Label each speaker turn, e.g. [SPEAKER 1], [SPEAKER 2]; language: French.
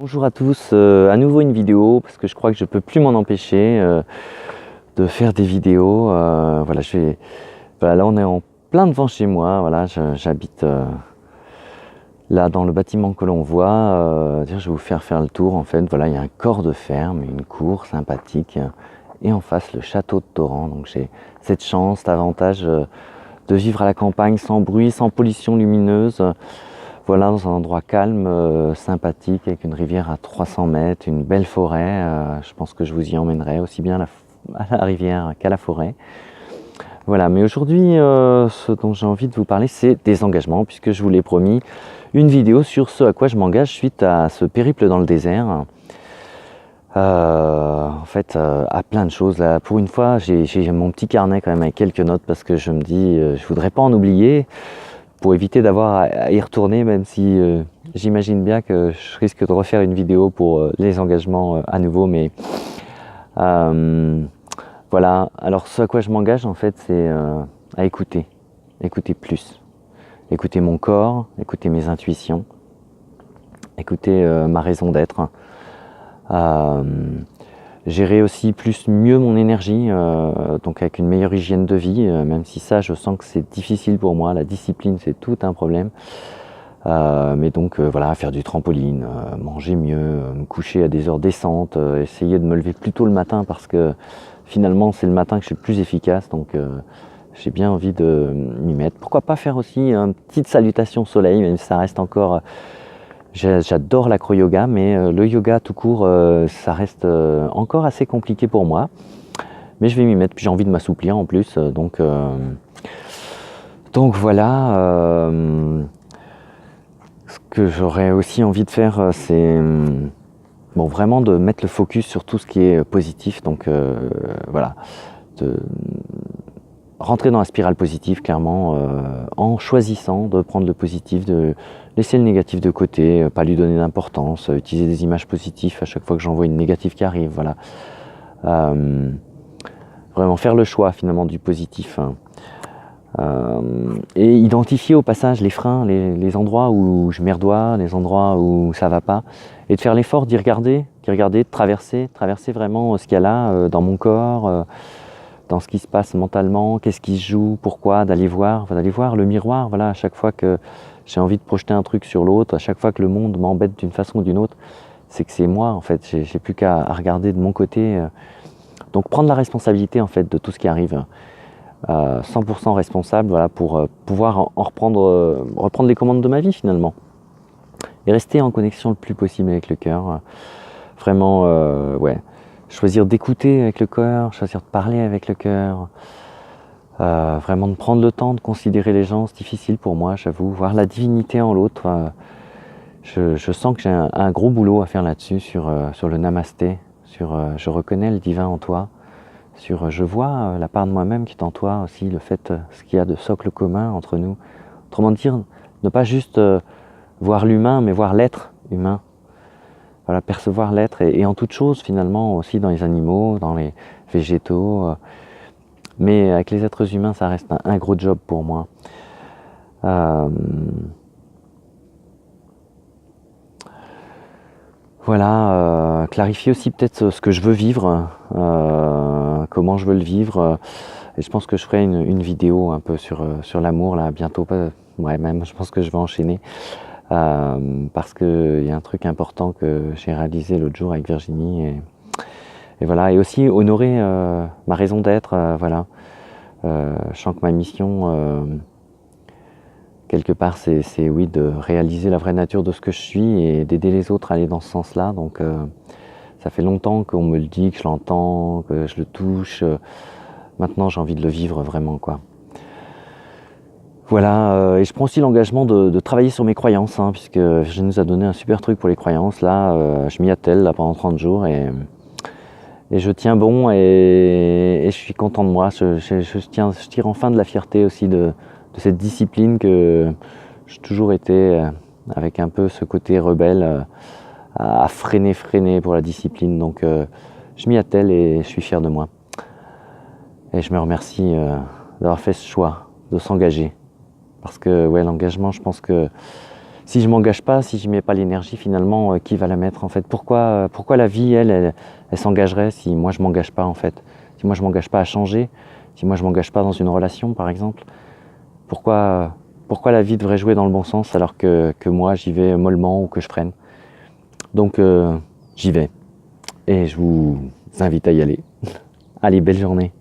[SPEAKER 1] Bonjour à tous, à nouveau une vidéo parce que je crois que je peux plus m'en empêcher de faire des vidéos. Voilà, là on est en plein devant chez moi. Voilà, j'habite là dans le bâtiment que l'on voit. Je vais vous faire le tour. En fait, voilà, il y a un corps de ferme, une cour sympathique, et en face le château de Torrent. Donc j'ai cette chance, cet avantage de vivre à la campagne sans bruit, sans pollution lumineuse. Voilà, dans un endroit calme, sympathique, avec une rivière à 300 mètres, une belle forêt. Je pense que je vous y emmènerai aussi bien à la rivière qu'à la forêt. Voilà, mais aujourd'hui, ce dont j'ai envie de vous parler, c'est des engagements, puisque je vous l'ai promis, une vidéo sur ce à quoi je m'engage suite à ce périple dans le désert. À plein de choses. Là, pour une fois, j'ai mon petit carnet quand même avec quelques notes, parce que je me dis, je voudrais pas en oublier, pour éviter d'avoir à y retourner, même si j'imagine bien que je risque de refaire une vidéo pour les engagements à nouveau, mais voilà. Alors ce à quoi je m'engage en fait, c'est à écouter plus, écouter mon corps, écouter mes intuitions, écouter ma raison d'être, gérer aussi mieux mon énergie, donc avec une meilleure hygiène de vie, même si ça je sens que c'est difficile pour moi, la discipline c'est tout un problème, mais donc voilà, faire du trampoline, manger mieux, me coucher à des heures décentes, essayer de me lever plus tôt le matin parce que finalement c'est le matin que je suis le plus efficace, donc j'ai bien envie de m'y mettre. Pourquoi pas faire aussi une petite salutation au soleil, même si ça reste encore... J'adore l'acro-yoga, mais le yoga tout court, ça reste encore assez compliqué pour moi. Mais je vais m'y mettre, puis j'ai envie de m'assouplir en plus. Donc voilà. Ce que j'aurais aussi envie de faire, c'est vraiment de mettre le focus sur tout ce qui est positif. Donc voilà. De rentrer dans la spirale positive, clairement, en choisissant de prendre le positif, de laisser le négatif de côté, pas lui donner d'importance, utiliser des images positives à chaque fois que j'en vois une négative qui arrive, voilà. Vraiment faire le choix finalement du positif, hein. Et identifier au passage les freins, les endroits où je merdois, les endroits où ça va pas, et de faire l'effort d'y regarder, de traverser vraiment ce qu'il y a là dans mon corps, dans ce qui se passe mentalement, qu'est-ce qui se joue, pourquoi, d'aller voir le miroir, voilà, à chaque fois que j'ai envie de projeter un truc sur l'autre, à chaque fois que le monde m'embête d'une façon ou d'une autre, c'est que c'est moi en fait, j'ai plus qu'à regarder de mon côté, donc prendre la responsabilité en fait de tout ce qui arrive, 100% responsable, voilà, pour pouvoir reprendre les commandes de ma vie finalement, et rester en connexion le plus possible avec le cœur, vraiment, ouais. Choisir d'écouter avec le cœur, choisir de parler avec le cœur, vraiment de prendre le temps de considérer les gens, c'est difficile pour moi, j'avoue, voir la divinité en l'autre. Je sens que j'ai un gros boulot à faire là-dessus, sur le namasté, sur je reconnais le divin en toi, sur je vois la part de moi-même qui est en toi aussi, le fait, ce qu'il y a de socle commun entre nous. Autrement dire, ne pas juste voir l'humain, mais voir l'être humain. Voilà, percevoir l'être, et en toute chose finalement, aussi dans les animaux, dans les végétaux, mais avec les êtres humains ça reste un gros job pour moi. Voilà, clarifier aussi peut-être ce que je veux vivre, comment je veux le vivre, et je pense que je ferai une vidéo un peu sur l'amour là bientôt, ouais, même je pense que je vais enchaîner. Parce qu'il y a un truc important que j'ai réalisé l'autre jour avec Virginie, et voilà, et aussi honorer ma raison d'être, voilà. Je sens que ma mission, quelque part, c'est oui, de réaliser la vraie nature de ce que je suis et d'aider les autres à aller dans ce sens-là. Donc ça fait longtemps qu'on me le dit, que je l'entends, que je le touche. Maintenant, j'ai envie de le vivre vraiment, quoi. Voilà, et je prends aussi l'engagement de travailler sur mes croyances, hein, puisque je nous a donné un super truc pour les croyances. Là, je m'y attelle là, pendant 30 jours, et je tiens bon, et je suis content de moi. Je tire enfin de la fierté aussi de cette discipline que j'ai toujours été, avec un peu ce côté rebelle, à freiner pour la discipline. Donc je m'y attelle et je suis fier de moi. Et je me remercie d'avoir fait ce choix, de s'engager. Parce que ouais, l'engagement, je pense que si je m'engage pas, si je mets pas l'énergie, finalement, qui va la mettre en fait? Pourquoi la vie, elle s'engagerait si moi je m'engage pas en fait? Si moi je m'engage pas à changer, si moi je m'engage pas dans une relation par exemple, pourquoi la vie devrait jouer dans le bon sens alors que moi j'y vais mollement ou que je freine? Donc j'y vais et je vous invite à y aller. Allez, belle journée.